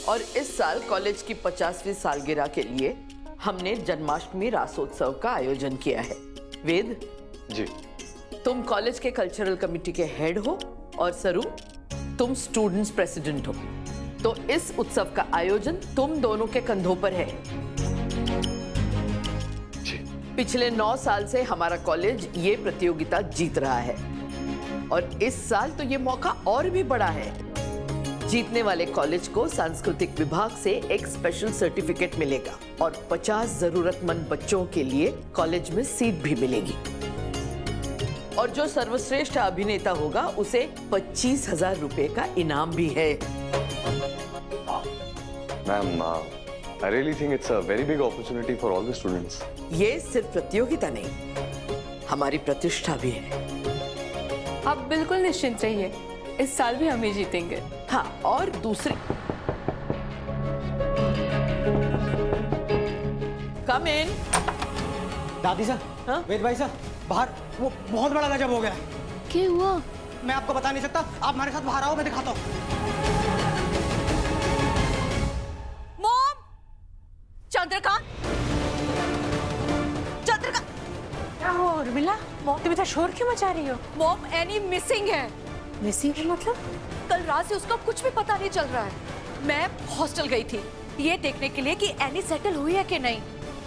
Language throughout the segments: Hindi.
और इस साल कॉलेज की 50वीं सालगिरह के लिए हमने जन्माष्टमी रासोत्सव का आयोजन किया है। वेद जी, तुम कॉलेज के कल्चरल कमेटी के हेड हो और सरू तुम स्टूडेंट्स प्रेसिडेंट हो, तो इस उत्सव का आयोजन तुम दोनों के कंधों पर है। जी। पिछले 9 साल से हमारा कॉलेज ये प्रतियोगिता जीत रहा है और इस साल तो ये मौका और भी बड़ा है। जीतने वाले कॉलेज को सांस्कृतिक विभाग से एक स्पेशल सर्टिफिकेट मिलेगा और 50 जरूरतमंद बच्चों के लिए कॉलेज में सीट भी मिलेगी। और जो सर्वश्रेष्ठ अभिनेता होगा उसे 25,000 रुपए का इनाम भी है। Ma'am, I really think it's a very big opportunity for all the students. ये सिर्फ प्रतियोगिता नहीं, हमारी प्रतिष्ठा भी है। आप बिल्कुल निश्चिंत रहिए, इस साल भी हम ही जीतेंगे। हाँ, और दूसरी कम इन। दादी साहब, हाँ? वेद भाई साहब, बाहर वो बहुत बड़ा गजब हो गया। क्या हुआ? मैं आपको बता नहीं सकता, आप हमारे साथ बाहर आओ, मैं दिखाता हूँ। मॉम! चंद्रकांत! चंद्रकांत! क्या हुआ उर्मिला? तुम इतना शोर क्यों मचा रही हो? मॉम, एनी मिसिंग है। मिसिंग है मतलब? कल रात से उसका कुछ भी पता नहीं चल रहा है। मैं हॉस्टल गई थी ये देखने के लिए कि एनी सेटल हुई है कि नहीं,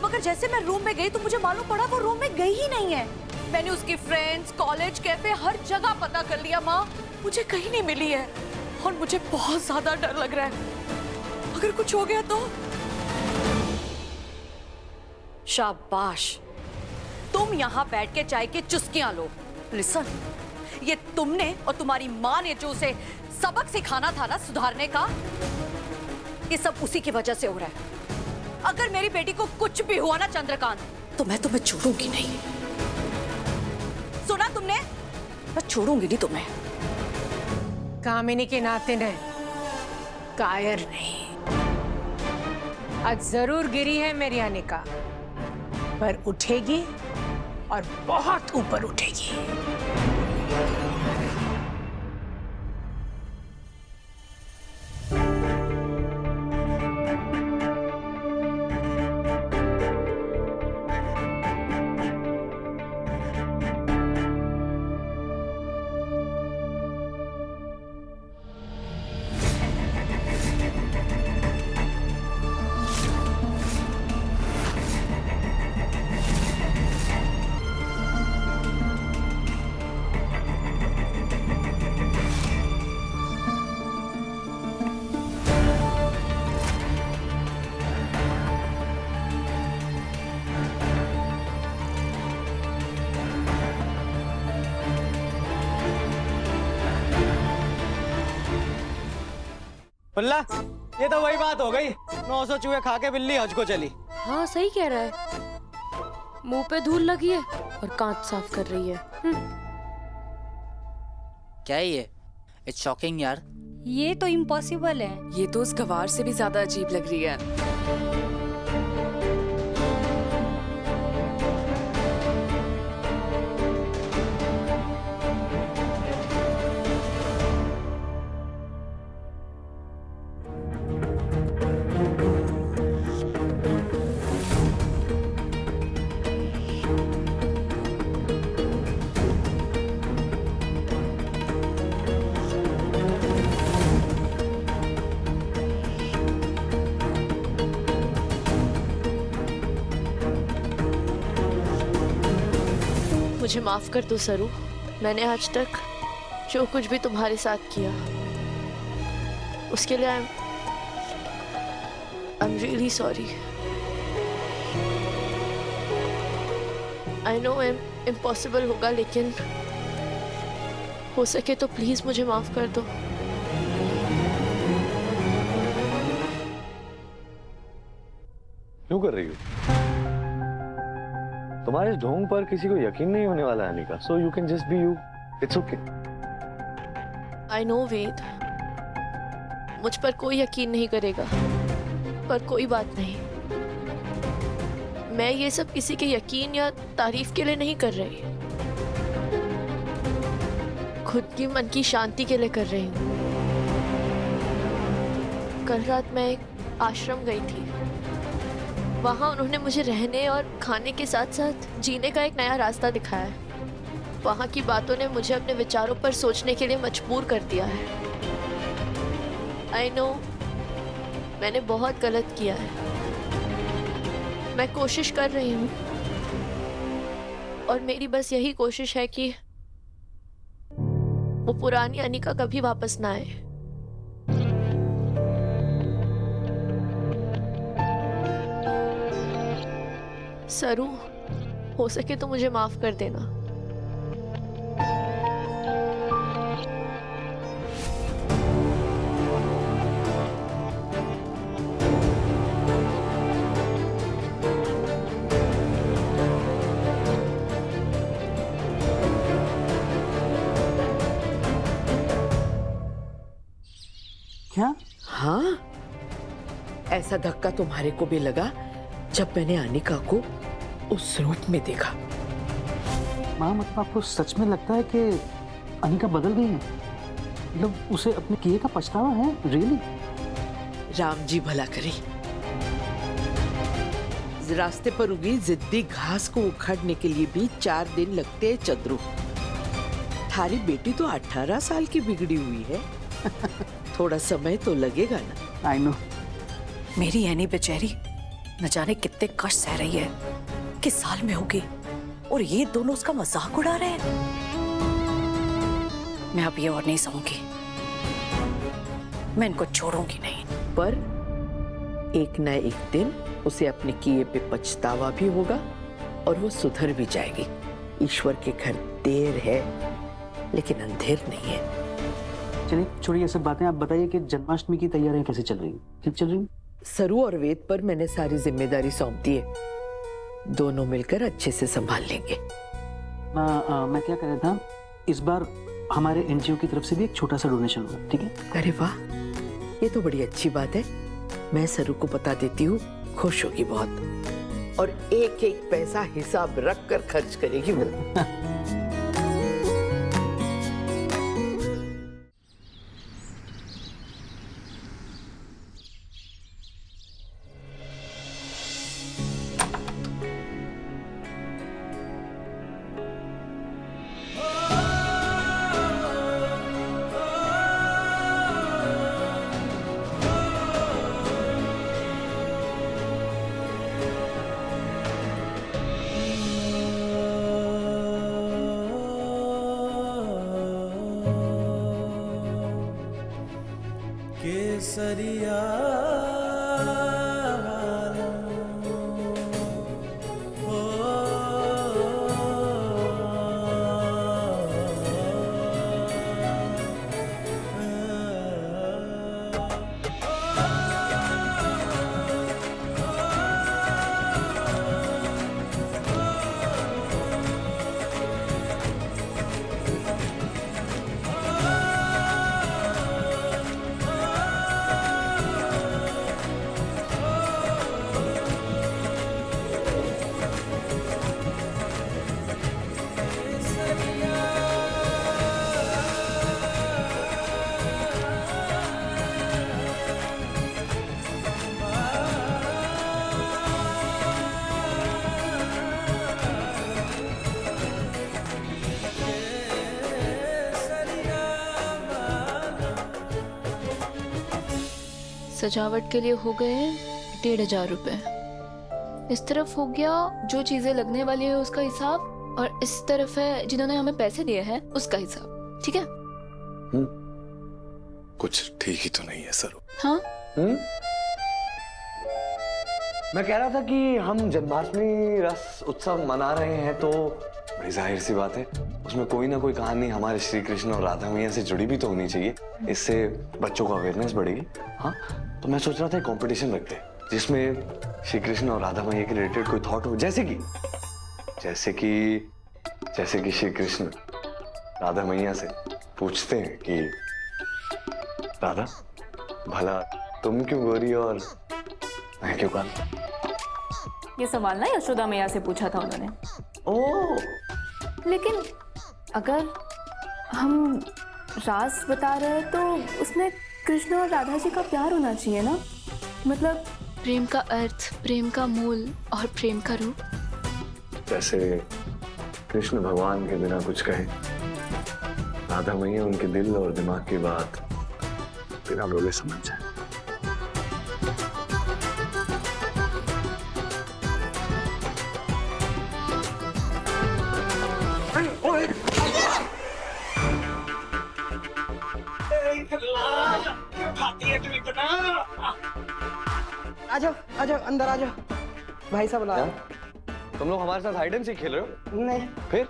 मगर जैसे मैं रूम में गई तो मुझे मालूम पड़ा वो रूम में गई ही नहीं है। मैंने उसकी फ्रेंड्स, कॉलेज, कैफे, हर जगह पता कर लिया माँ, मुझे कहीं नहीं मिली है और मुझे बहुत ज्यादा डर लग रहा है। अगर कुछ हो गया तो? शाबाश, तुम यहाँ बैठ के चाय की चुस्कियां लो। लिसन, ये तुमने और तुम्हारी माँ ने जो उसे सबक सिखाना था ना सुधारने का, ये सब उसी की वजह से हो रहा है। अगर मेरी बेटी को कुछ भी हुआ ना चंद्रकांत, तो मैं तुम्हें छोड़ूंगी नहीं। सुना तुमने? मैं छोड़ूंगी नहीं तुम्हें। कामिनी के नाते ने कायर नहीं। आज जरूर गिरी है मेरी अनिका, पर उठेगी और बहुत ऊपर उठेगी। पल्ला, ये तो वही बात हो गई, 900 चूहे खा के बिल्ली हज को चली। हाँ सही कह रहा है, मुंह पे धूल लगी है और कांच साफ कर रही है। क्या है ये? इट्स शॉकिंग यार। ये तो इम्पॉसिबल है। ये तो उस गवार से भी ज्यादा अजीब लग रही है। मुझे माफ कर दो सरू, मैंने आज तक जो कुछ भी तुम्हारे साथ किया उसके लिए I am really sorry. I know impossible होगा, लेकिन हो सके तो प्लीज मुझे माफ कर दो। क्यों कर रही हो? तुम्हारे ढोंग पर किसी को यकीन नहीं होने वाला है Anika, so you can just be you. It's okay. I know Ved, मुझ पर कोई यकीन नहीं करेगा, पर कोई बात नहीं, मैं ये सब किसी के यकीन या तारीफ के लिए नहीं कर रही, खुद की मन की शांति के लिए कर रही हूँ। कल रात मैं एक आश्रम गई थी। वहाँ उन्होंने मुझे रहने और खाने के साथ साथ जीने का एक नया रास्ता दिखाया है। वहाँ की बातों ने मुझे अपने विचारों पर सोचने के लिए मजबूर कर दिया है। आई नो, मैंने बहुत गलत किया है। मैं कोशिश कर रही हूँ और मेरी बस यही कोशिश है कि वो पुरानी अनिका कभी वापस ना आए। सरू, हो सके तो मुझे माफ कर देना। क्या? हाँ, ऐसा धक्का तुम्हारे को भी लगा जब मैंने अनिका को उस रूप में देखा। माँ, मतलब आपको सच में लगता है कि अनिका बदल गई है? मतलब उसे अपने किए का पछतावा है? रियली? राम जी भला करे। रास्ते पर उगी जिद्दी घास को उखाड़ने के लिए भी 4 दिन लगते हैं चंद्रू। थारी बेटी तो 18 साल की बिगड़ी हुई है। थोड़ा समय तो लगेगा ना। I know. मेरी एनी बेचारी न जाने कितने कष्ट सह रही है, किस साल में होगी, और ये दोनों उसका मजाक उड़ा रहे हैं। मैं अब ये और नहीं सहूंगी, मैं इनको छोड़ूंगी नहीं। पर एक न एक दिन उसे अपने किए पे पछतावा भी होगा और वो सुधर भी जाएगी। ईश्वर के घर देर है लेकिन अंधेर नहीं है। चलिए छोड़िए ये सब बातें, आप बताइए कि जन्माष्टमी की तैयारियां कैसे चल रही हैं? ठीक चल रही हैं? सरू और वेद पर मैंने सारी जिम्मेदारी सौंप दी है। दोनों मिलकर अच्छे से संभाल लेंगे। मैं क्या कह रहा था, इस बार हमारे एनजीओ की तरफ से भी एक छोटा सा डोनेशन होगा, ठीक है? अरे वाह, ये तो बड़ी अच्छी बात है। मैं सरू को बता देती हूँ, खुश होगी बहुत और एक एक पैसा हिसाब रख कर खर्च करेगी वो। केसरिया सजावट के लिए हो गए 1,500 रुपए। इस तरफ हो गया जो चीजें लगने वाली है उसका हिसाब, और इस तरफ है जिन्होंने हमें पैसे दिए हैं उसका हिसाब। ठीक है? कुछ ठीक ही तो नहीं है सर। हाँ, मैं कह रहा था कि हम जन्माष्टमी रस उत्सव मना रहे हैं तो बड़ी जाहिर सी बात है उसमें कोई ना कोई कहानी हमारे श्री कृष्ण और राधा मैया से जुड़ी भी तो होनी चाहिए। इससे बच्चों का अवेयरनेस बढ़ेगी। हाँ, तो मैं सोच रहा था एक कंपटीशन रखते हैं जिसमें श्री कृष्ण और राधा मैया के रिलेटेड कोई थॉट हो, जैसे कि श्री कृष्ण राधा मैया से पूछते हैं कि राधा, भला तुम क्यों गोरी और मैं क्यों काला? ये सवाल ना यशोदा मैया से पूछा था उन्होंने। ओह, लेकिन अगर हम राज बता रहे हैं तो उसमें कृष्ण और राधा जी का प्यार होना चाहिए ना, मतलब प्रेम का अर्थ, प्रेम का मूल और प्रेम का रूप। जैसे कृष्ण भगवान के बिना कुछ कहे, राधा मैया उनके दिल और दिमाग की बात बिना बोले समझ जाए। आ जाओ अंदर आ जाओ। भाई साहब बुला। तुम लोग हमारे साथ हाइड एंड सीक खेल रहे हो? नहीं, फिर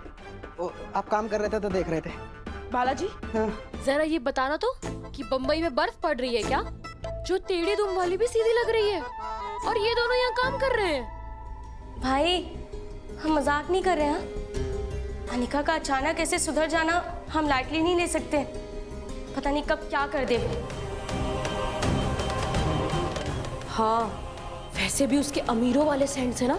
आप काम कर रहे थे तो देख रहे थे। बालाजी, हाँ। जरा ये बताना तो कि बम्बई में बर्फ पड़ रही है क्या? जो टेढ़ी दुम वाली भी सीधी लग रही है और ये दोनों यहाँ काम कर रहे हैं। भाई, हम मजाक नहीं कर रहे हैं। अनिका का अचानक ऐसे सुधर जाना हम लाइटली नहीं ले सकते। पता नहीं कब क्या कर दे। हाँ, वैसे भी उसके अमीरों वाले सेंट से ना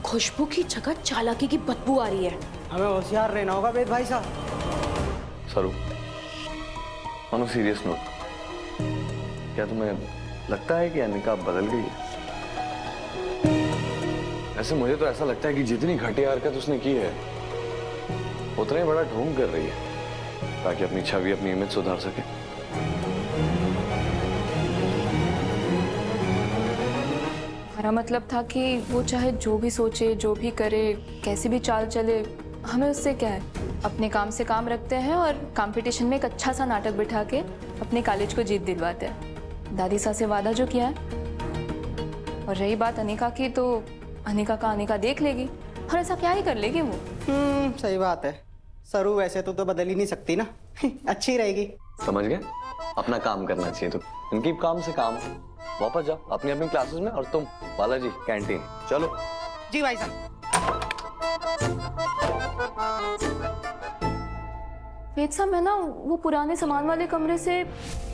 खुशबू की जगह चालाकी की बदबू आ रही है। हमें होशियार रहना होगा वेद भाई साहब। सरू, ऑन अ सीरियस नोट, क्या तुम्हें लगता है कि अनिका बदल गई है? ऐसे मुझे तो ऐसा लगता है कि जितनी घटिया हरकत उसने की है उतना ही बड़ा ढोंग कर रही है ताकि अपनी छवि, अपनी इमेज सुधार सके। हमारा मतलब था कि वो चाहे जो भी सोचे, जो भी करे, कैसी भी चाल चले, हमें उससे क्या है। अपने काम से काम रखते हैं और कंपटीशन में एक अच्छा सा नाटक बिठा के अपने कॉलेज को जीत दिलवाते हैं। दादी सा से वादा जो किया है। और रही बात अनिका की, तो अनिका का अनिका देख लेगी और ऐसा क्या ही कर लेगी वो। सही बात है। सरू वैसे तो बदल ही नहीं सकती ना। अच्छी रहेगी। समझ गए? अपना काम करना चाहिए। तो इनकी काम से काम। वापस जाओ अपनी अपनी क्लासेस में और तुम बालाजी कैंटीन चलो। जी भाई साहब। वेद साहब, मैं ना वो पुराने सामान वाले कमरे से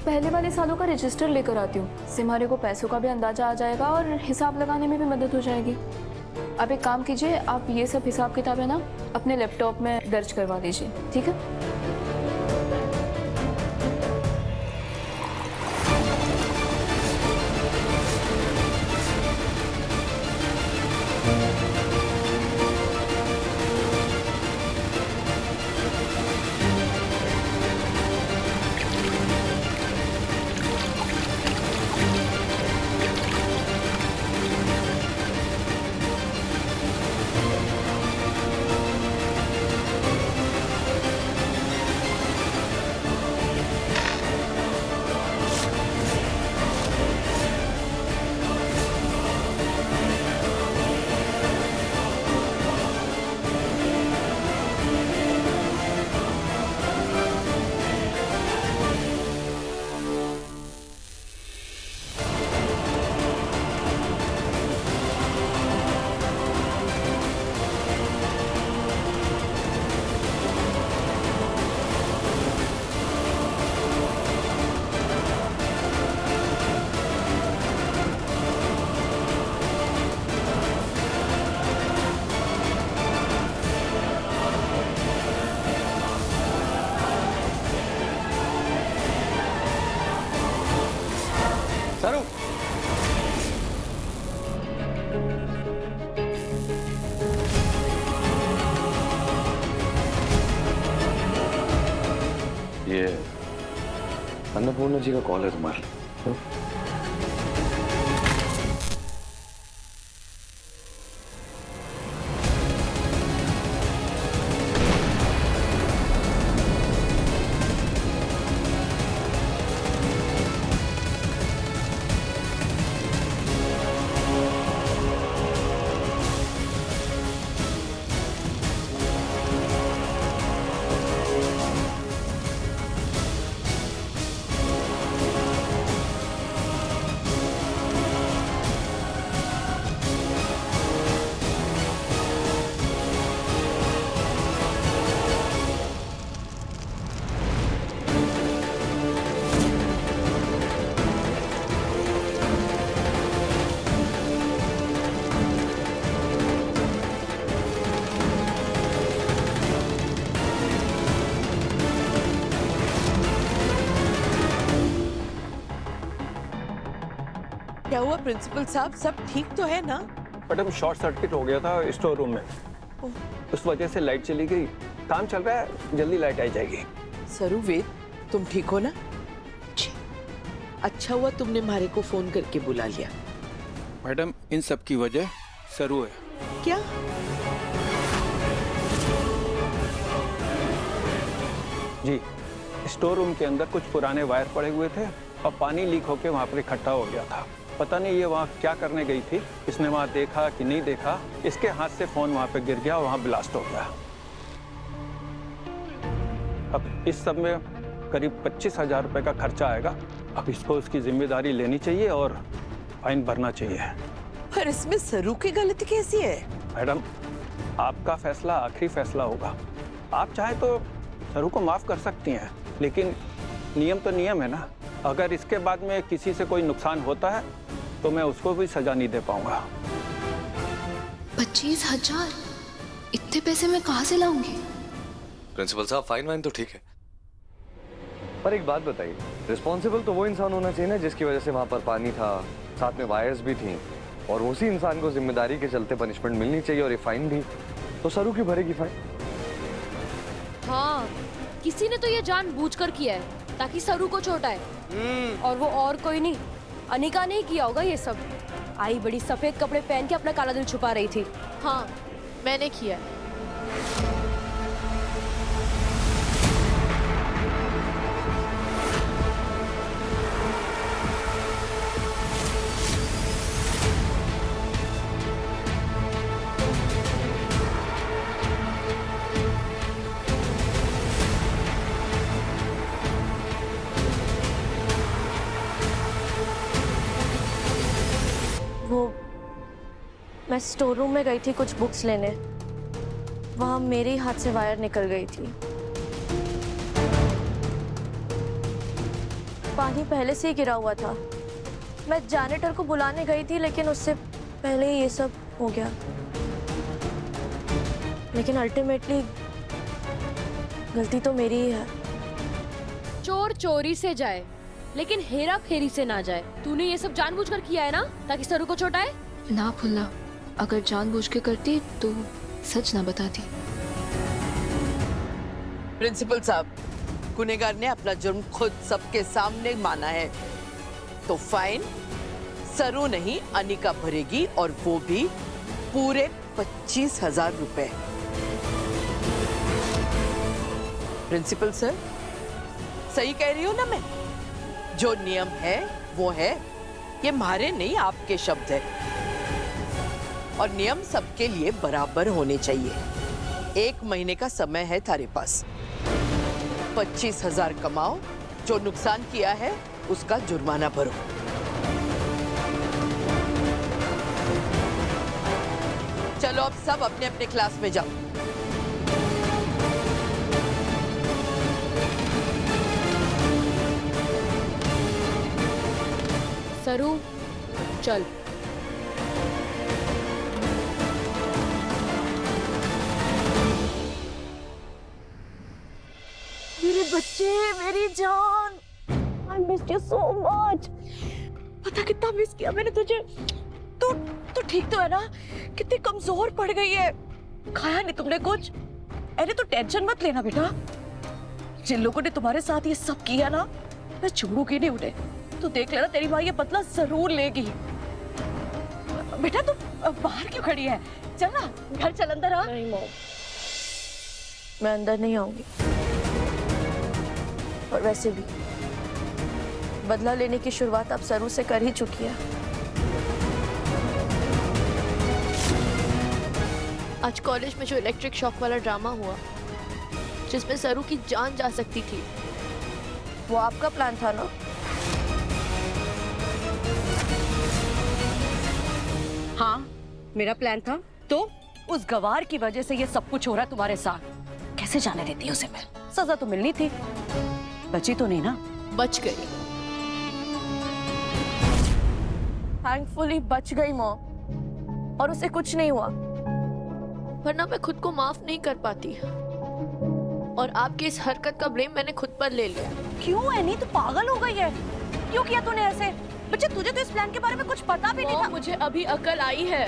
पहले वाले सालों का रजिस्टर लेकर आती हूँ। इससे हमारे को पैसों का भी अंदाजा आ जाएगा और हिसाब लगाने में भी मदद हो जाएगी। आप एक काम कीजिए, आप ये सब हिसाब किताब है ना अपने लैपटॉप में दर्ज करवा लीजिए, ठीक है? सरू, ये अन्नपूर्णा जी का कॉल है तुम्हारे लिए। क्या हुआ प्रिंसिपल साहब, सब ठीक तो है ना? मैडम शॉर्ट सर्किट हो गया था स्टोर रूम में, उस वजह से लाइट चली गई। काम चल रहा है, जल्दी लाइट आ जाएगी। सरू वेद, तुम ठीक हो ना? जी। अच्छा हुआ तुमने मारे को फोन करके बुला लिया। मैडम इन सब की वजह सरू है। क्या? जी, स्टोर रूम के अंदर कुछ पुराने वायर पड़े हुए थे और पानी लीक होकर वहाँ पर इकट्ठा हो गया था। पता नहीं ये वहाँ क्या करने गई थी, इसने वहाँ देखा कि नहीं देखा, इसके हाथ से फोन वहाँ पे गिर गया और वहाँ ब्लास्ट हो गया। अब इस सब में करीब 25,000 रुपए का खर्चा आएगा। अब इसको उसकी जिम्मेदारी लेनी चाहिए और फाइन भरना चाहिए। पर इसमें सरू की गलती कैसी है? मैडम आपका फैसला आखिरी फैसला होगा। आप चाहे तो सरू को माफ कर सकती हैं, लेकिन नियम तो नियम है ना। अगर इसके बाद में किसी से कोई नुकसान होता है तो मैं उसको भी सजा नहीं दे पाऊंगा। 25,000? इतने पैसे मैं कहाँ से लाऊंगी? प्रिंसिपल साहब फाइन वाइन तो ठीक है, पर एक बात बताइए, रिस्पॉन्सिबल तो वो इंसान होना चाहिए ना जिसकी वजह से वहां पर पानी था, साथ में वायर्स भी थी, और उसी इंसान को जिम्मेदारी के चलते पनिशमेंट मिलनी चाहिए और ये फाइन भी। तो सरू क्यों भरेगी फाइन? हाँ, किसी ने तो ये जानबूझकर किया है ताकि सरू को चोट आए। और वो और कोई नहीं, अनिका ने ही किया होगा ये सब। आई बड़ी सफेद कपड़े पहन के अपना काला दिल छुपा रही थी। हाँ, मैंने किया है। मैं स्टोर रूम में गई थी कुछ बुक्स लेने, वहां मेरे ही हाथ से वायर निकल गई थी। पानी पहले से ही गिरा हुआ था। मैं जैनिटर को बुलाने गई थी लेकिन उससे पहले ही ये सब हो गया। लेकिन अल्टीमेटली गलती तो मेरी ही है। चोर चोरी से जाए लेकिन हेरा फेरी से ना जाए। तूने ये सब जानबूझकर किया है ना ताकि सरू को चोट आए? ना फुल्ला, अगर जानबूझ के करती तो सच ना बताती। प्रिंसिपल साहब, गुनहगार ने अपना जुर्म खुद सबके सामने माना है, तो फाइन सरू नहीं अनिका भरेगी, और वो भी पूरे 25,000 रुपए। प्रिंसिपल सर, सही कह रही हूं ना मैं? जो नियम है वो है, ये हमारे नहीं आपके शब्द है। और नियम सबके लिए बराबर होने चाहिए। 1 महीने का समय है थारे पास। 25,000 कमाओ, जो नुकसान किया है उसका जुर्माना भरो। चलो अब सब अपने अपने क्लास में जाओ। सरू चल। मेरे बच्चे, मेरी जान, I missed you so much। पता कितना मिस किया मैंने तुझे। तू ठीक तो है ना? कितनी कमजोर पड़ गई है। खाया नहीं तुमने कुछ? अरे तो टेंशन मत लेना बेटा। जिन लोगों ने तुम्हारे साथ ये सब किया ना, मैं छोड़ूंगी नहीं उन्हें। तू देख लेना, तेरी माँ ये बदला जरूर लेगी। बेटा तू बाहर क्यों खड़ी है? चल ना, घर चल, अंदर आ। नहीं मॉम, मैं अंदर नहीं आऊंगी। और वैसे भी बदला लेने की शुरुआत अब सरू से कर ही चुकी है। आज कॉलेज में जो इलेक्ट्रिक शॉक वाला ड्रामा हुआ, जिसमें सरू की जान जा सकती थी, वो आपका प्लान था ना? हाँ, मेरा प्लान था। तो उस गवार की वजह से ये सब कुछ हो रहा है तुम्हारे साथ। कैसे जाने देती उसे मैं? सजा तो मिलनी थी। बची तो नहीं ना? बच गई। थैंकफुली बच गई मॉम, और उसे कुछ नहीं हुआ। वरना मैं खुद को माफ नहीं कर पाती, और आपकी इस हरकत का ब्लेम मैंने खुद पर ले लिया। क्यों एनी, तू पागल हो गई है? क्यों किया तूने ऐसे? बच्चे तुझे तो इस प्लान के बारे में कुछ पता भी नहीं था। मुझे अभी अकल आई है।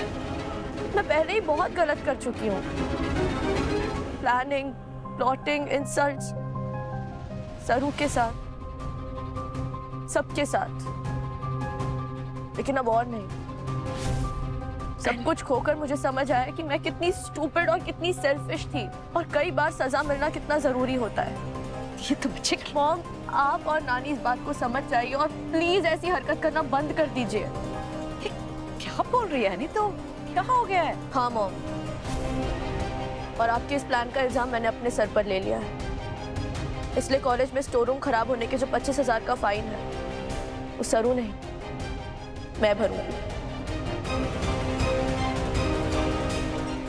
मैं पहले ही बहुत गलत कर चुकी हूँ। प्लानिंग, प्लॉटिंग, इंसल्ट्स, सरू के साथ, सबके साथ। लेकिन अब और नहीं। सब कुछ खोकर मुझे समझ आया कि मैं कितनी स्टूपिड और कितनी सेल्फिश थी, और कई बार सजा मिलना कितना जरूरी होता है। ये तो बच्चे मॉम, आप और नानी इस बात को समझ जाइए और प्लीज ऐसी हरकत करना बंद कर दीजिए। क्या बोल रही है? नहीं तो क्या हो गया है? हाँ मॉम, और आपके इस प्लान का इल्जाम मैंने अपने सर पर ले लिया है। इसलिए कॉलेज में स्टोर रूम खराब होने के जो 25,000 का फाइन है, वो सरू नहीं, मैं भरूंगी।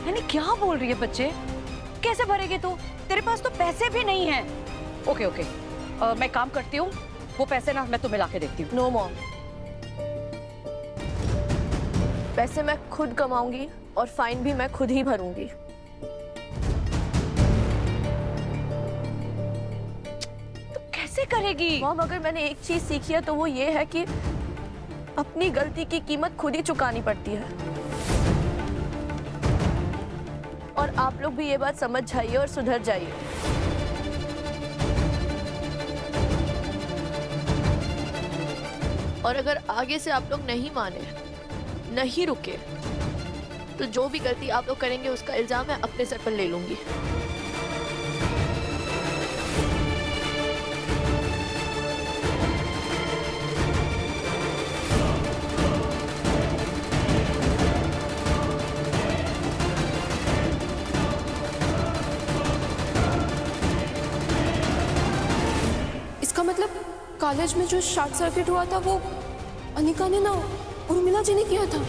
यानी क्या बोल रही है बच्चे? कैसे भरेगी तू? तेरे पास तो पैसे भी नहीं है। ओके ओके, मैं काम करती हूँ, वो पैसे ना मैं तुम्हें ला के देती हूँ। नो मॉम, पैसे मैं खुद कमाऊंगी और फाइन भी मैं खुद ही भरूंगी। तो कैसे करेगी? मॉम, अगर मैंने एक चीज सीखी है तो वो ये है कि अपनी गलती की कीमत खुद ही चुकानी पड़ती है। और आप लोग भी ये बात समझ जाइए और सुधर जाइए। और अगर आगे से आप लोग नहीं माने, नहीं रुके, तो जो भी गलती आप लोग करेंगे उसका इल्जाम मैं अपने सर पर ले लूंगी। इसका मतलब कॉलेज में जो शॉर्ट सर्किट हुआ था वो अनिका ने ना उर्मिला जी ने किया था।